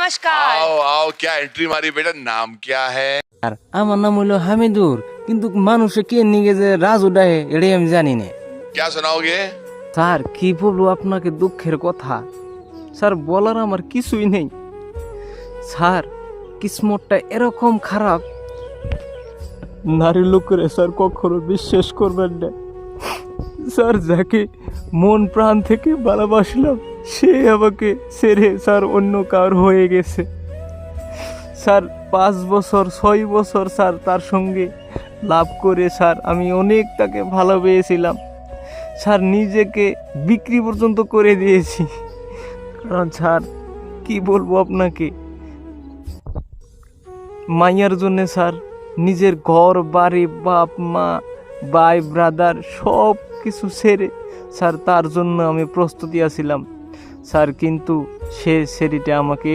नमस्कार। आओ आओ, क्या एंट्री मारी बेटा, नाम क्या है? আর আমার নাম হইলো হামিদুর, কিন্তু মানুষে কে নিয়ে যে রাজু ডাহে এটাই আমি জানি না। क्या सुनाओगे? স্যার কি বলবো আপনাকে দুঃখের কথা, স্যার বলার আমার কিছুই নেই। স্যার কিসমতটা এরকম খারাপ, নারী লোকেরা স্যার কখনো বিশ্বাস করবেন না। স্যার যাকে মন প্রাণ থেকে ভালোবাসলাম সে আমাকে ছেড়ে স্যার অন্য কার হয়ে গেছে। স্যার 5 বছর 6 বছর স্যার তার সঙ্গে লাভ করে স্যার আমি অনেক তাকে ভালোবেসেছিলাম। স্যার নিজেকে বিক্রি পর্যন্ত করে দিয়েছি, কারণ স্যার কি বলবো আপনাকে, মাইয়ার জন্য স্যার নিজের ঘর বাড়ি বাপ মা ভাই ব্রাদার সব কিছু ছেড়ে স্যার তার জন্য আমি প্রস্তুতি আছিলাম স্যার, কিন্তু সে ছেড়িটা আমাকে